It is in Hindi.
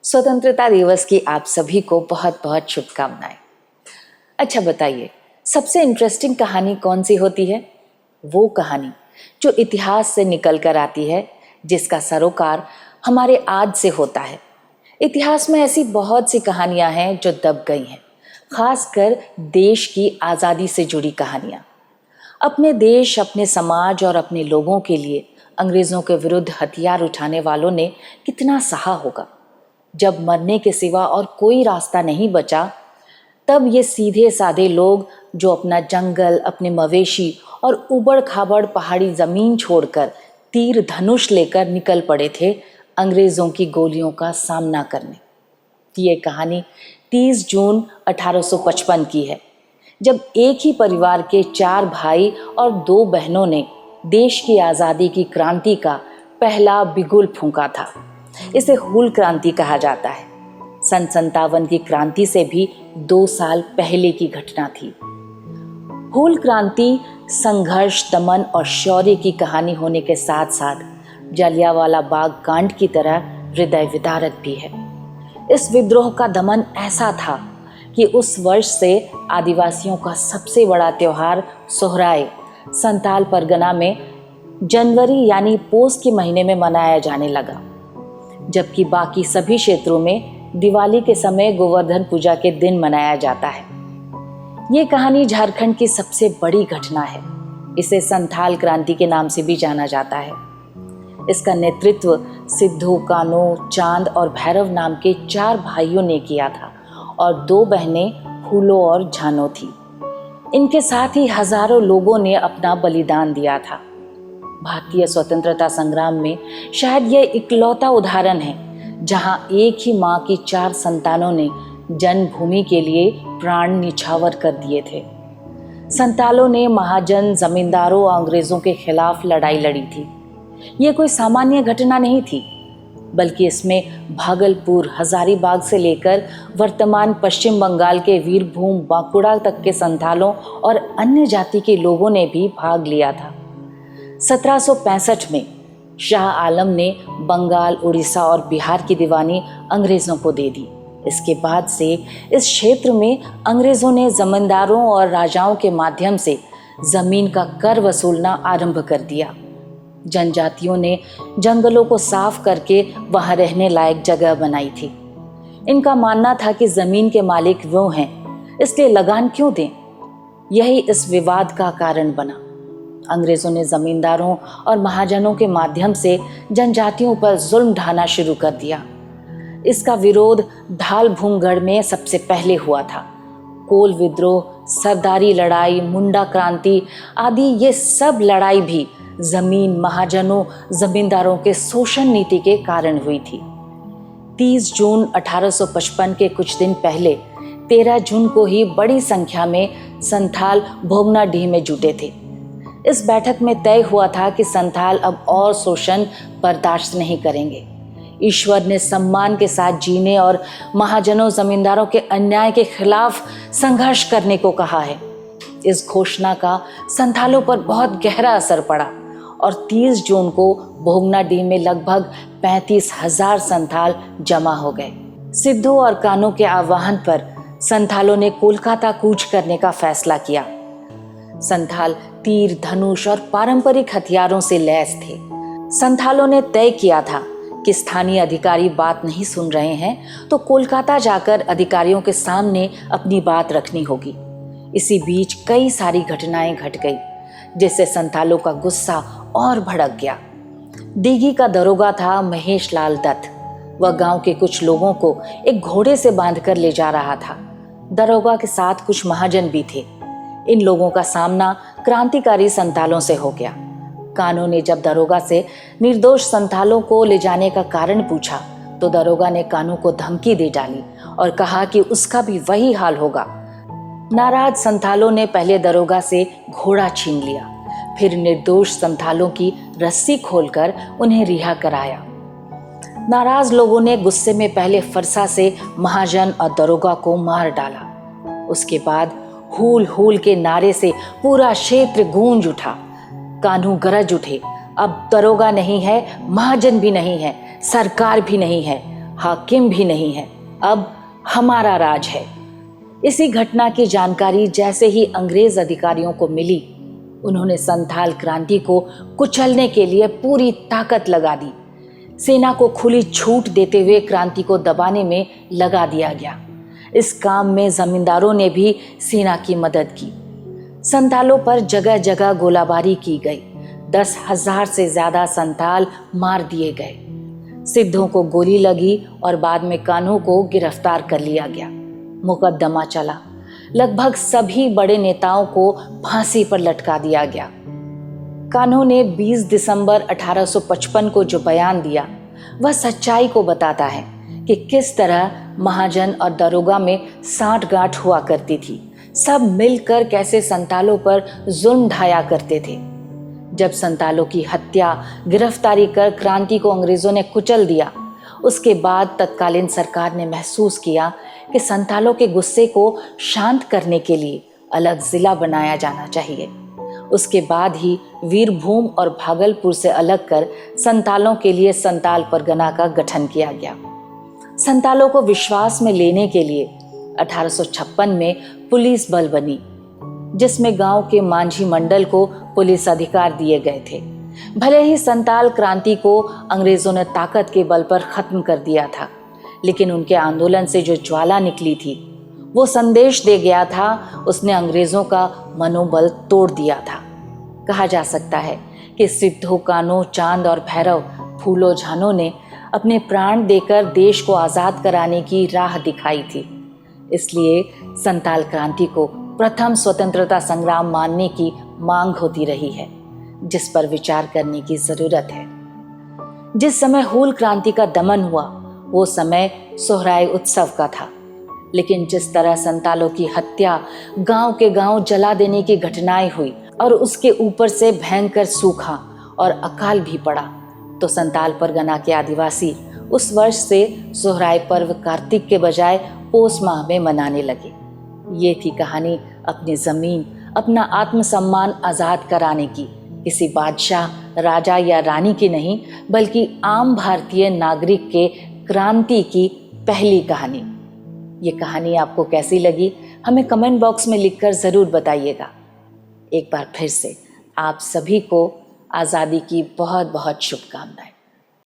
स्वतंत्रता दिवस की आप सभी को बहुत बहुत शुभकामनाएं। अच्छा बताइए, सबसे इंटरेस्टिंग कहानी कौन सी होती है? वो कहानी जो इतिहास से निकल कर आती है, जिसका सरोकार हमारे आज से होता है। इतिहास में ऐसी बहुत सी कहानियां हैं जो दब गई हैं, खासकर देश की आज़ादी से जुड़ी कहानियां। अपने देश, अपने समाज और अपने लोगों के लिए अंग्रेज़ों के विरुद्ध हथियार उठाने वालों ने कितना सहा होगा। जब मरने के सिवा और कोई रास्ता नहीं बचा, तब ये सीधे साधे लोग जो अपना जंगल, अपने मवेशी और उबड़ खाबड़ पहाड़ी ज़मीन छोड़कर तीर धनुष लेकर निकल पड़े थे अंग्रेज़ों की गोलियों का सामना करने। ये कहानी 30 जून 1855 की है, जब एक ही परिवार के 4 भाई और 2 बहनों ने देश की आज़ादी की क्रांति का पहला बिगुल फूंका था। इसे हूल क्रांति कहा जाता है। सन 57 की क्रांति से भी 2 साल पहले की घटना थी। हूल क्रांति संघर्ष, दमन और शौर्य की कहानी होने के साथ साथ जलियांवाला बाग कांड की तरह हृदय विदारक भी है। इस विद्रोह का दमन ऐसा था कि उस वर्ष से आदिवासियों का सबसे बड़ा त्योहार सोहराय संताल परगना में जनवरी यानी पोष के महीने में मनाया जाने लगा, जबकि बाकी सभी क्षेत्रों में दिवाली के समय गोवर्धन पूजा के दिन मनाया जाता है। ये कहानी झारखंड की सबसे बड़ी घटना है। इसे संथाल क्रांति के नाम से भी जाना जाता है। इसका नेतृत्व सिद्धू, कान्हो, चांद और भैरव नाम के 4 भाइयों ने किया था और 2 बहनें फूलो और झानो थी। इनके साथ ही हजारों लोगों ने अपना बलिदान दिया था। भारतीय स्वतंत्रता संग्राम में शायद यह इकलौता उदाहरण है जहां एक ही मां की 4 संतानों ने जन्मभूमि के लिए प्राण निछावर कर दिए थे। संतालों ने महाजन, जमींदारों और अंग्रेजों के खिलाफ लड़ाई लड़ी थी। ये कोई सामान्य घटना नहीं थी, बल्कि इसमें भागलपुर, हजारीबाग से लेकर वर्तमान पश्चिम बंगाल के वीरभूम बांकुड़ा तक के संथालों और अन्य जाति के लोगों ने भी भाग लिया था। 1765 में शाह आलम ने बंगाल, उड़ीसा और बिहार की दीवानी अंग्रेज़ों को दे दी। इसके बाद से इस क्षेत्र में अंग्रेज़ों ने जमींदारों और राजाओं के माध्यम से ज़मीन का कर वसूलना आरंभ कर दिया। जनजातियों ने जंगलों को साफ करके वहां रहने लायक जगह बनाई थी। इनका मानना था कि ज़मीन के मालिक वो हैं, इसलिए लगान क्यों दें? यही इस विवाद का कारण बना। अंग्रेज़ों ने ज़मींदारों और महाजनों के माध्यम से जनजातियों पर जुल्म ढाना शुरू कर दिया। इसका विरोध धालभूमगढ़ में सबसे पहले हुआ था। कोल विद्रोह, सरदारी लड़ाई, मुंडा क्रांति आदि ये सब लड़ाई भी जमीन, महाजनों, जमींदारों के शोषण नीति के कारण हुई थी। 30 जून 1855 के कुछ दिन पहले 13 जून को ही बड़ी संख्या में संथाल भोगनाडीह में जुटे थे। इस बैठक में तय हुआ था कि संथाल अब और शोषण बर्दाश्त नहीं करेंगे। ईश्वर ने सम्मान के साथ जीने और महाजनों, जमींदारों के अन्याय के खिलाफ संघर्ष करने को कहा है। इस घोषणा का संथालों पर बहुत गहरा असर पड़ा और 30 जून को भोगनाडीह में लगभग 35,000 संथाल जमा हो गए। सिद्धू और कान्हो के आह्वान पर संथालों ने कोलकाता कूच करने का फैसला किया। संथाल तीर, धनुष और पारंपरिक हथियारों से लैस थे। संथालों ने तय किया था कि स्थानीय अधिकारी बात नहीं सुन रहे हैं तो कोलकाता जाकर अधिकारियों के सामने अपनी बात रखनी होगी। इसी बीच कई सारी घटनाएं घट गई, जिससे संथालों का गुस्सा और भड़क गया। दीघी का दरोगा था महेश लाल दत्त। वह गांव के कुछ लोगों को एक घोड़े से बांधकर ले जा रहा था। दरोगा के साथ कुछ महाजन भी थे। इन लोगों का सामना क्रांतिकारी संथालों से हो गया। कान्हो ने जब दरोगा से निर्दोष संथालों को ले जाने का कारण पूछा तो दरोगा ने कान्हो को धमकी दे डाली और कहा कि उसका भी वही हाल होगा। नाराज संथालों ने पहले दरोगा से घोड़ा छीन लिया, फिर निर्दोष संथालों की रस्सी खोलकर उन्हें रिहा कराया। नाराज लोगों ने गुस्से में पहले फरसा से महाजन और दरोगा को मार डाला। उसके बाद हूल हूल के नारे से पूरा क्षेत्र गूंज उठा। कान्हू गरज उठे, अब दरोगा नहीं है, महाजन भी नहीं है, सरकार भी नहीं है, हाकिम भी नहीं है, अब हमारा राज है। इसी घटना की जानकारी जैसे ही अंग्रेज अधिकारियों को मिली, उन्होंने संथाल क्रांति को कुचलने के लिए पूरी ताकत लगा दी। सेना को खुली छूट देते हुए क्रांति को दबाने में लगा दिया गया। इस काम में जमींदारों ने भी सेना की मदद की। संथालों पर जगह जगह गोलाबारी की गई। 10,000 से ज्यादा संथाल मार दिए गए। सिद्धों को गोली लगी और बाद में कान्हों को गिरफ्तार कर लिया गया। मुकदमा चला। लगभग सभी बड़े नेताओं को फांसी पर लटका दिया गया। कान्हों ने 20 दिसंबर 1855 को जो बयान दिया, वह सच्चाई को बताता है कि किस तरह महाजन और दरोगा में साठगांठ हुआ करती थी। सब मिलकर कैसे संथालों पर जुल्म ढाया करते थे। जब संथालों की हत्या, गिरफ्तारी कर क्रांति को अंग्रेजों ने कुचल दिया, उसके बाद तत्कालीन सरकार ने महसूस किया कि संथालों के गुस्से को शांत करने के लिए अलग जिला बनाया जाना चाहिए। उसके बाद ही वीरभूम और भागलपुर से अलग कर संथालों के लिए संथाल परगना का गठन किया गया। संथालों को विश्वास में लेने के लिए 1856 में पुलिस बल बनी, जिसमें गांव के मांझी मंडल को पुलिस अधिकार दिए गए थे। भले ही संथाल क्रांति को अंग्रेजों ने ताकत के बल पर खत्म कर दिया था, लेकिन उनके आंदोलन से जो ज्वाला निकली थी, वो संदेश दे गया था, उसने अंग्रेजों का मनोबल तोड़ दिया था। कहा जा सकता है कि सिद्धो, कान्हों, चांद और भैरव, फूलो, झानों ने अपने प्राण देकर देश को आज़ाद कराने की राह दिखाई थी। इसलिए संथाल क्रांति को प्रथम स्वतंत्रता संग्राम मानने की मांग होती रही है, जिस पर विचार करने की जरूरत है। जिस समय हूल क्रांति का दमन हुआ, वो समय सोहराय उत्सव का था, लेकिन जिस तरह संथालों की हत्या, गांव के गांव जला देने की घटनाएं हुई और उसके ऊपर से भयंकर सूखा और अकाल भी पड़ा, तो संथाल परगना के आदिवासी उस वर्ष से सोहराय पर्व कार्तिक के बजाय पोष माह में मनाने लगे। ये थी कहानी अपनी जमीन, अपना आत्मसम्मान आजाद कराने की, किसी बादशाह, राजा या रानी की नहीं, बल्कि आम भारतीय नागरिक के क्रांति की पहली कहानी। ये कहानी आपको कैसी लगी, हमें कमेंट बॉक्स में लिखकर ज़रूर बताइएगा। एक बार फिर से आप सभी को आज़ादी की बहुत बहुत शुभकामनाएं।